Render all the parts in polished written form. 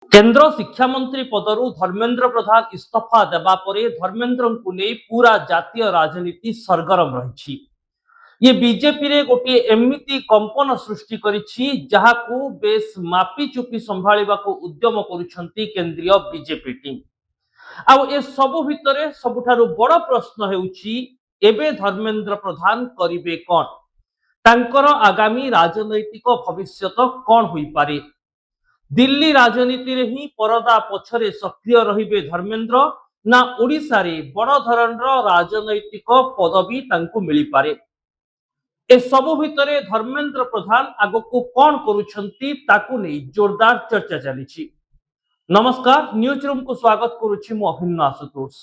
केंद्र शिक्षा मंत्री पदरु धर्मेंद्र प्रधान इस्तीफा देवा परे धर्मेंद्र को नहीं पूरा जातीय राजनीति सरगरम रही। ये बीजेपी रे गोटे एमती कंपन सृष्टि करिछि जहाकू बेस मापी चुपी संभाळिबा को उद्यम करुछंती केंद्रीय बीजेपी टीम। आउ ए सबु भितरे सबुठारु बड़ प्रश्न हेउछि एबे धर्मेंद्र प्रधान करिवे कोन, तांकर आगामी राजनैतिक भविष्यत कोन होई पारे। दिल्ली राजनीति रे ही परदा पछरे सक्रिय रहिबे धर्मेंद्र ना ओडिशा रे बड़ धरणर राजनैतिक पदवी तांकु मिली पारे। ए सबु भितरे धर्मेंद्र प्रधान आगकू कोन करूछंती ताकू नै जोरदार चर्चा चलीछि। नमस्कार, न्यूज रूम को स्वागत करूछि मु अभिन्न आशुतोष।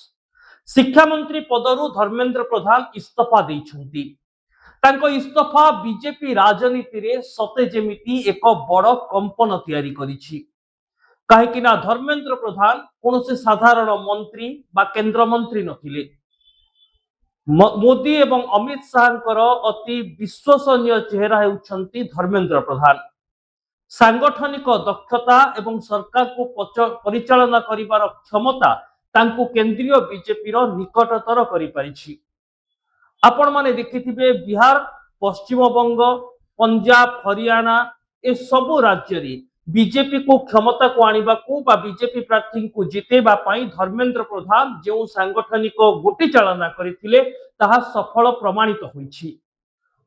शिक्षा मंत्री पदरु धर्मेंद्र प्रधान इस्तीफा दैछंती। तांको इस्तीफा बीजेपी राजनीति रे सते जेमिति एक बड़ कंपन तैयारी करिछि। काहेकि ना धर्मेंद्र प्रधान कोनोसे साधारण मंत्री बा केंद्र मंत्री नथिले। मोदी एवं अमित शाहଙ୍କର अति विश्वसनीय चेहरा हेउछंती धर्मेंद्र प्रधान। सांगठनिक दक्षता एवं सरकार को परिचालना करिवार क्षमता तांको केंद्रीय बीजेपी रो निकटतर करि परिछि। आपण माने देखिथिबे बिहार, पश्चिम बंग, पंजाब, हरियाणा ए सबु राज्य रे बीजेपी को क्षमता को आनिबा को बा बीजेपी प्रार्थी को जितेबा पई धर्मेंद्र प्रधान जो सांगठनिक गोटी चालना करिथिले ताहा सफल प्रमाणित होईछि।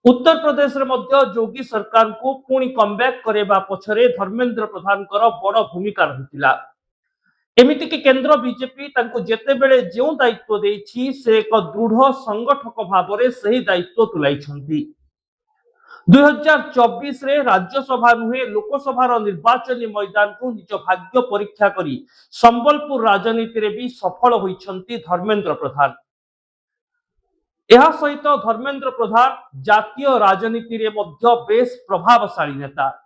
उत्तर प्रदेश रे मध्य योगी सरकार को पुणी कमबैक करेबा पछरे धर्मेंद्र प्रधान कर बड़ भूमिका रहितिला। एमिति कि केंद्र बीजेपी तांको जेते बेले जो दायित्व देछि से एक दृढ़ संगठक भाबरे सही दायित्व तुलाइछंती। 2024 रे राज्यसभा नुहे लोकसभा निर्वाचन मैदान को निज भाग्य परीक्षा करी संबलपुर राजनीति रे भी सफल होइछंती धर्मेंद्र प्रधान। यह सहित धर्मेंद्र प्रधान जातीय राजनीति रे मध्य बेस प्रभावशाली नेता।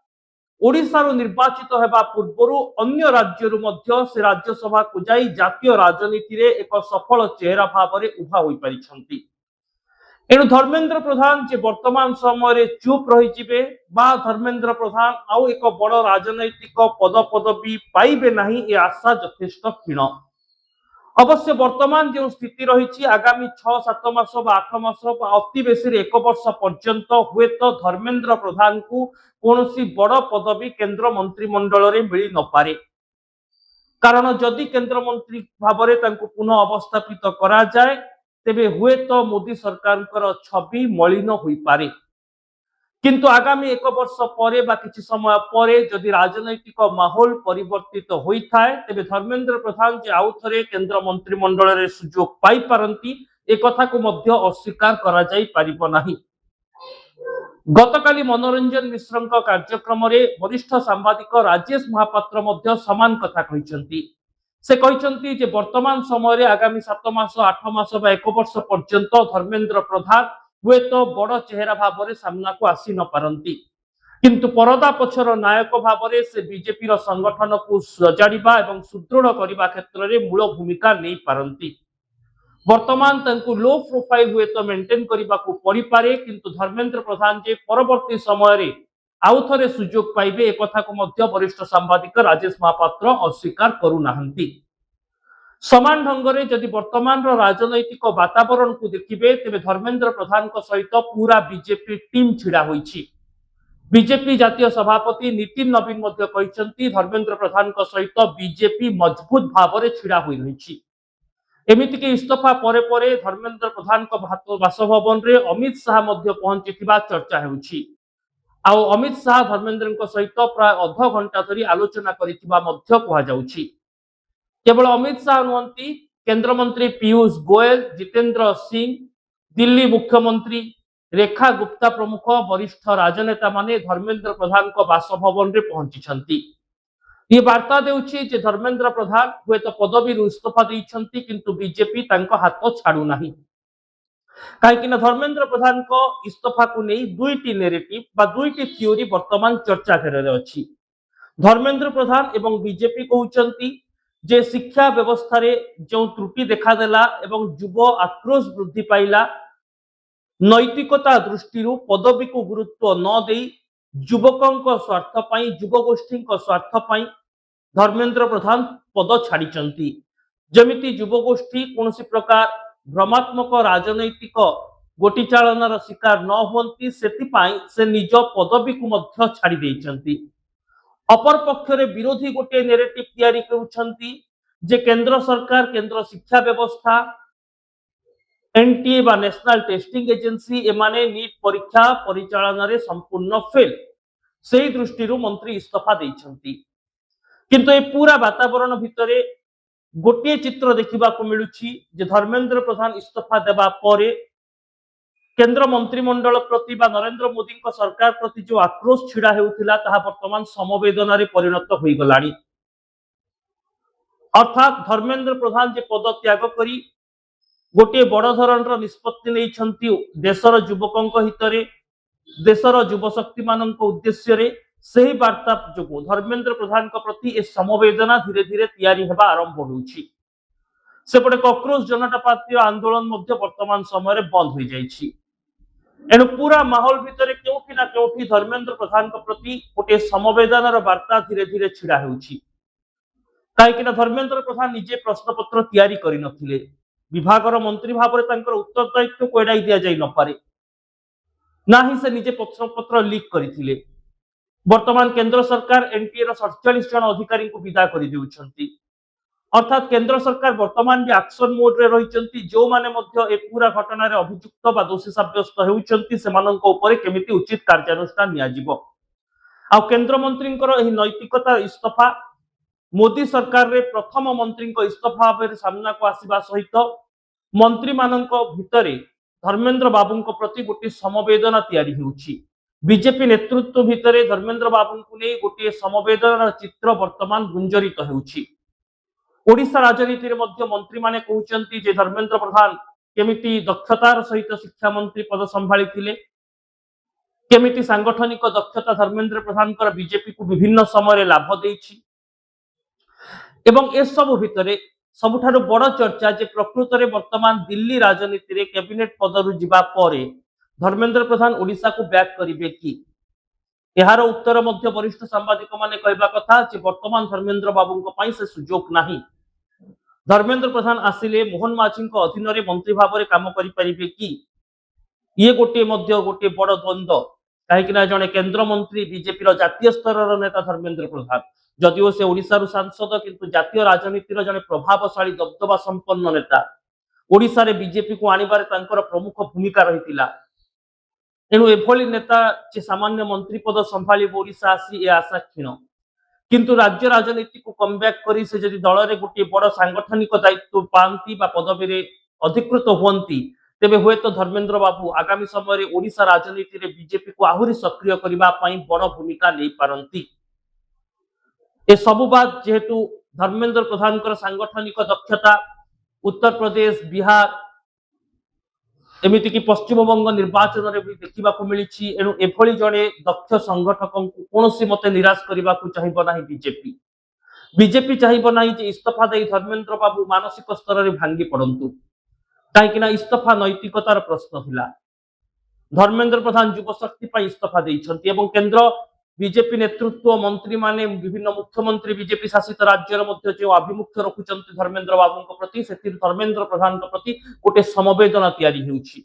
ओडिशा रो निर्वाचित हेबा पूर्वरु अन्य राज्यरु मध्य से राज्यसभा को जाई जातीय राजनीति रे एक सफल चेहरा भाबरे उभा होई परिछंती। एणु धर्मेंद्र प्रधान जे वर्तमान समय चुप रही जिबे बा धर्मेंद्र प्रधान आउ एक बड़ राजनैतिक पदवी पाइबे नहीं ए आशा यथेष्ट क्षीण। अवश्य वर्तमान जो स्थिति रही आगामी 6-7 मास 8 मास अति बेसी 1 वर्ष पर्यंत हुए तो धर्मेंद्र प्रधान को कौनसी बड़ पदवी केंद्र मंत्रिमंडल रे मिली न पारे। कारण जदि केंद्र मंत्री भाबरे तांको पुनः अवस्थापित करा जाए तेबे हुए तो मोदी सरकार छवि मलिन होई पारे। किंतु आगामी 1 वर्ष परे बा किछि समय परे जदि राजनैतिक माहौल परिवर्तित होई थाए तेबे धर्मेंद्र प्रधान जे आउ थरे केंद्र मंत्रिमंडल रे सुजोग पाई पारंती ए कथा को मध्य अस्वीकार करा जाई पारिबो नाही। गतकाली मनोरंजन मिश्रଙ୍କ कार्यक्रम रे वरिष्ठ सांबादिक राजेश महापात्र मध्य समान कथा कहिसंती। से कहिसंती जे वर्तमान समय रे आगामी 7 मास 8 मास बा 1 वर्ष पर्यंत धर्मेंद्र प्रधान हुए तो बड़ चेहरा भाबरे सामना को आसी न पारंती, किंतु परदा पछर नायक भाबरे से बीजेपी रो संगठन को सजाड़िबा एवं सुदृढ़ करिबा क्षेत्र रे मूल भूमिका नै पारंती। वर्तमान तांकु लो प्रोफाइल हुए तो मेंटेन करिबा को पड़ी पारे, किंतु धर्मेंद्र प्रधान जे परवर्ती समय रे आउ थरे सुजोग पाइबे एक कथा को मध्य वरिष्ठ सांबादिक राजेश महापात्र अस्वीकार करू नाहंती। समान ढंग रे जदि वर्तमान रो राजनैतिक वातावरण को देखिबे तेबे धर्मेंद्र प्रधान को सहित पूरा बीजेपी टीम छिड़ा होईछि। बीजेपी जातीय सभापति नितिन नवीन मध्य कहिसंती धर्मेंद्र प्रधान को सहित बीजेपी मजबूत भावरे छिड़ा होई रहिछि। एमिति कि इस्तीफा परे परे धर्मेंद्र प्रधान को बासभवन रे अमित शाह मध्य पहुंचीथिबा चर्चा हेउछि। आउ अमित शाह धर्मेंद्र सहित प्राय अध घंटा धरी आलोचना करिथिबा मध्य कहा जाउछि। केवल अमित शाह नुहंती, केंद्र मंत्री पीयूष गोयल, जितेंद्र सिंह, दिल्ली मुख्यमंत्री रेखा गुप्ता प्रमुख वरिष्ठ राजनेता माने धर्मेंद्र प्रधान को बासभवन रे पहुंची। ये वार्ता देउछि जे धर्मेंद्र प्रधान हुए तो पदवी इस्तीफा दैछंती, किंतु बीजेपी तांको हाथ छाड़ू नाही। काहेकि ना धर्मेंद्र प्रधान को इस्तीफा को नहीं दुईटी नेरेटिव बा दुईटी थ्योरी वर्तमान चर्चा करे अछि। धर्मेंद्र प्रधान एवं बीजेपी कहउचंती जे शिक्षा व्यवस्था रे जो त्रुटि देखा देला एवं युव आक्रोश वृद्धि पाइला, नैतिकता दृष्टि पदवी को गुरुत्व न दे युवकों स्वार्थ पाई युवगोष्ठी स्वार्थ पाई धर्मेंद्र प्रधान पद छाड़ी जमिति युवगोष्ठी कौन प्रकार भ्रमात्मक राजनैतिक गोटीचालनार शिकार न हुंती से निज पदवी को छाड़ी देइछंती। अपर पक्षरे विरोधी गोटे नेरेटिव तैयारी करुछंती जे केंद्र सरकार केंद्र शिक्षा व्यवस्था एनटीए बा नेशनल टेस्टिंग एजेंसी एमाने नीट परीक्षा परिचालन रे संपूर्ण फेल से दृष्टि मंत्री इस्तीफा देइछंती। किंतु ए पूरा वातावरण भितरे गोटे चित्र देखा मिलूची जे धर्मेंद्र प्रधान इस्तीफा देबा परे केंद्र मंत्रिमंडल प्रति बा नरेंद्र मोदी सरकार प्रति जो आक्रोश छिड़ा हेउथिला ताहा वर्तमान समवेदना रे परिणत होई गलानी। अर्थात धर्मेंद्र प्रधान जे पद त्याग करी गोटे बड़ धरणर निष्पत्ति नहीं देशर युवकों हितरे देशर युवशक्ति मान उद्देश्य रे सही वार्ता जो धर्मेंद्र प्रधान प्रति ए समवेदना धीरे धीरे तैयारी हेबा आरंभ होउछि। सेपटे कॉकरोच जनता पार्टी आंदोलन वर्तमान समय बंद हो जाइछि। एणु पूरा माहौल भितर केउठी ना केउठी धर्मेंद्र प्रधान प्रति गोटे समवेदनार वार्ता धीरे धीरे छिड़ा हेउछि। कहीं धर्मेंद्र प्रधान निजे प्रश्नपत्र तैयारी करि नथिले विभागर मंत्री भाव में उत्तरदायित्व को एड़ाई दि जाई न पारे ना ही से निजे प्रश्नपत्र लीक करथिले। वर्तमान केंद्र सरकार एनटीए 47 जन अधिकारी को विदा कर देउछंती। अर्थात केंद्र सरकार वर्तमान भी एक्शन मोड रे रहिचंती जो माने मध्य ए पूरा घटना रे अभियुक्त बा दोषी साब्यस्त हेउचंती सेमानंक ऊपर केमिति उचित कार्यानुष्ठान निया जिवो। आ केंद्र मंत्रींकर एही नैतिकता इस्तीफा मोदी सरकार रे प्रथम मंत्री इस्तीफा भाव सामना को आसीबा सहित मंत्री मानक भितरे धर्मेंद्र बाबू प्रति गोटे समवेदना तैयारी हेउछि। बीजेपी नेतृत्व भितरे धर्मेंद्र बाबू को नहीं गोटे समवेदना चित्र वर्तमान गुंजरित हेउछि। ओडिशा राजनीति रे मध्य मंत्री माने कहउचंती जे धर्मेंद्र प्रधान केमिति दक्षतार सहित शिक्षा मंत्री पद संभाली थिले केमिति सांगठनिक दक्षता धर्मेंद्र प्रधान बीजेपी को विभिन्न समय लाभ देइछि। एवं ए सब भितरे सबुठारु बड़ चर्चा जे प्रकृत रे वर्तमान दिल्ली राजनीति रे कैबिनेट पदरु जिबा परे धर्मेंद्र प्रधान ओडिशा को बैक करिवे कि यार उत्तर मध्य वरिष्ठ सांबादिक माने कहबा कथा जे वर्तमान धर्मेंद्र बाबू पई से सुजोग नाही। धर्मेंद्र प्रधान आसिले मोहन माझी अधीन रे मंत्री भाव में काम करि परिबे कि ये गोटे बड़ द्वंद्व कहीं जड़े केंद्र मंत्री बीजेपी जातीय स्तर नेता धर्मेंद्र प्रधान जदिओ से ओडिशा सांसद किंतु जातीय राजनीतिर जड़े प्रभावशाली दबदबा संपन्न नेता ओडिशा रे बीजेपी को आनिबारे तांकर प्रमुख भूमिका रहितिला। एणु एभली नेता जे सामान्य मंत्री पद संभाली ओडिशा आसी ए आशा क्षीण किंतु राज्य राजनीति को कमबैक करी से जदि दल रे गोटे बड़ सांगठनिक दायित्व पांती बा पदवी रे अधिकृत हुंती तेबे हुए तो धर्मेंद्र बाबू आगामी समय रे ओडिशा राजनीति रे बीजेपी को आहुरी सक्रिय करबा पई बड़ भूमिका नै पारंती। ए सबु बात जेहेतु धर्मेंद्र प्रधान सांगठनिक दक्षता उत्तर प्रदेश बिहार एमिति कि पश्चिम बंग निर्वाचन रे भी देखा मिली। एणु एभली जड़े दक्ष संगठक कौन मते निराश करने को चाहिए ना बीजेपी बीजेपी चाहिए ना जे इस्तीफा दे धर्मेंद्र बाबू मानसिक स्तर में भांगी पड़तु कहीं इस्तीफा नैतिकतार प्रश्न थिला। धर्मेंद्र प्रधान युवशक्ति इस्तीफा देइछंती एवं केंद्र बीजेपी नेतृत्व मंत्री माने विभिन्न मुख्यमंत्री बीजेपी शासित राज्य जो आभिमुख्य रखुचंती धर्मेंद्र बाबू प्रति से धर्मेंद्र प्रधान प्रति गोटे समवेदना तैयारी हेउछि।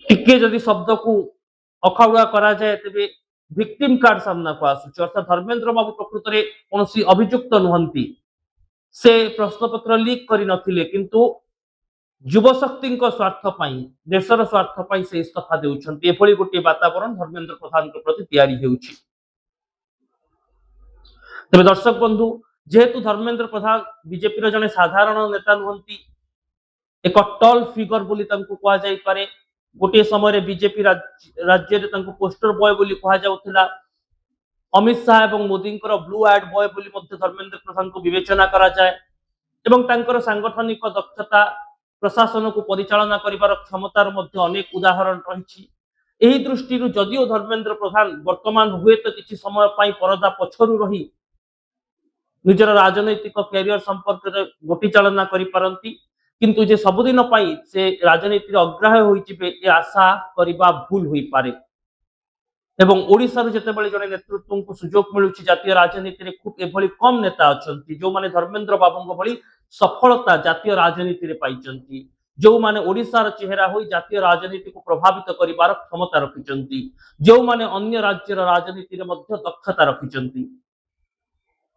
टिके जदि शब्द को अखाउड़ा करा जाए तेबे विक्टिम कार्ड सामना को आसुछि। अर्थात धर्मेंद्र बाबू प्रकृत रे कोनोसी अभियुक्त नुहंती से प्रश्नपत्र लीक करि नथिले किंतु युवशक्ति स्वार्थ देशर स्वार्थ से इस्तीफा देउछंती। एभली गोटे वातावरण धर्मेंद्र प्रधान के प्रति तैयारी हेउछि। तबे दर्शक बंधु जेहेतु धर्मेंद्र प्रधान बीजेपी जने साधारण नेता नुहंती एक टॉल फिगर बोली तांको कहा जाई पारे। गोटे समय बीजेपी राज्य रे तांको पोस्टर बॉय बोली कहा जाउथिला। अमित शाह एवं मोदी ब्लू आर्ट बॉय बोली मध्य धर्मेंद्र प्रधान को विवेचना करा जाए एवं तांकर सांगठनिक दक्षता प्रशासन को परिचालना करिवार क्षमतार मध्य अनेक उदाहरण रही। एही दृष्टि जदिओ धर्मेंद्र प्रधान वर्तमान हुए तो किसी समय परदा पछरु रही निजर राजनैतिक कैरियर संपर्क गोटी चालना करि पारंती किंतु जे सबुदिन से राजनीति अग्राह्य होइजिबे ए आशा करिबा भूल होई पारे। ଏବଂ ଓଡ଼ିଶାରୁ ଯେତେବେଳେ ଜଣେ ନେତୃତ୍ୱଙ୍କୁ ସୁଯୋଗ ମିଳୁଛି ଜାତୀୟ ରାଜନୀତିରେ ଖୁବ୍ ଏଭଳି କମ୍ ନେତା ଅଛନ୍ତି ଯେଉଁମାନେ ଧର୍ମେନ୍ଦ୍ର ବାବୁଙ୍କ ଭଳି ସଫଳତା ଜାତୀୟ ରାଜନୀତିରେ ପାଇଛନ୍ତି, ଯେଉଁମାନେ ଓଡ଼ିଶାର ଚେହେରା ହୋଇ ଜାତୀୟ ରାଜନୀତିକୁ ପ୍ରଭାବିତ କରିବାର କ୍ଷମତା ରଖିଛନ୍ତି, ଯେଉଁମାନେ ଅନ୍ୟ ରାଜ୍ୟର ରାଜନୀତିରେ ମଧ୍ୟ ଦକ୍ଷତା ରଖିଛନ୍ତି।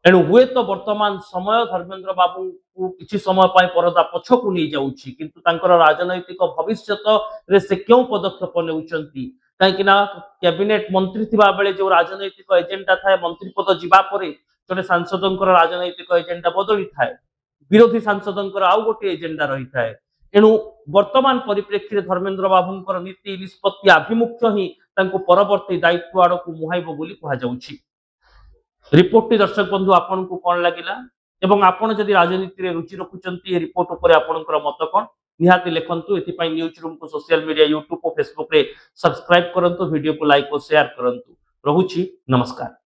ଏଣୁ ହୁଏତ ବର୍ତ୍ତମାନ ସମୟ ଧର୍ମେନ୍ଦ୍ର ବାବୁଙ୍କୁ କିଛି ସମୟ ପାଇଁ ପରଦା ପଛକୁ ନେଇଯାଉଛି, କିନ୍ତୁ ତାଙ୍କର ରାଜନୈତିକ ଭବିଷ୍ୟତରେ ସେ କେଉଁ ପଦକ୍ଷେପ ନେଉଛନ୍ତି, କାହିଁକି ନା କ୍ୟାବିନେଟ ମନ୍ତ୍ରୀ ଥିବା ବେଳେ ଯେଉଁ ରାଜନୈତିକ ଏଜେଣ୍ଡା ଥାଏ, ମନ୍ତ୍ରୀ ପଦ ଯିବା ପରେ ଜଣେ ସାଂସଦଙ୍କର ରାଜନୈତିକ ଏଜେଣ୍ଡା ବଦଳିଥାଏ, ବିରୋଧୀ ସାଂସଦଙ୍କର ଆଉ ଗୋଟିଏ ଏଜେଣ୍ଡା ରହିଥାଏ। ଏଣୁ ବର୍ତ୍ତମାନ ପରିପ୍ରେକ୍ଷୀରେ ଧର୍ମେନ୍ଦ୍ର ବାବୁଙ୍କର ନୀତି ନିଷ୍ପତ୍ତି ଆଭିମୁଖ୍ୟ ହିଁ ତାଙ୍କୁ ପରବର୍ତ୍ତୀ ଦାୟିତ୍ୱ ଆଡ଼କୁ ମୁହାଇବ ବୋଲି କୁହାଯାଉଛି। ରିପୋର୍ଟଟି ଦର୍ଶକ ବନ୍ଧୁ ଆପଣଙ୍କୁ କଣ ଲାଗିଲା ଏବଂ ଆପଣ ଯଦି ରାଜନୀତିରେ ରୁଚି ରଖୁଛନ୍ତି ଏ ରିପୋର୍ଟ ଉପରେ ଆପଣଙ୍କର ମତ କଣ ନିହାତି ଲେଖନ୍ତୁ। ଏଥିପାଇଁ ନ୍ୟୁଜ୍ ରୁମକୁ ସୋସିଆଲ ମିଡ଼ିଆ ୟୁଟ୍ୟୁବ ଓ ଫେସବୁକରେ ସବସ୍କ୍ରାଇବ କରନ୍ତୁ, ଭିଡ଼ିଓକୁ ଲାଇକ୍ ଓ ସେୟାର କରନ୍ତୁ। ରହୁଛି, ନମସ୍କାର।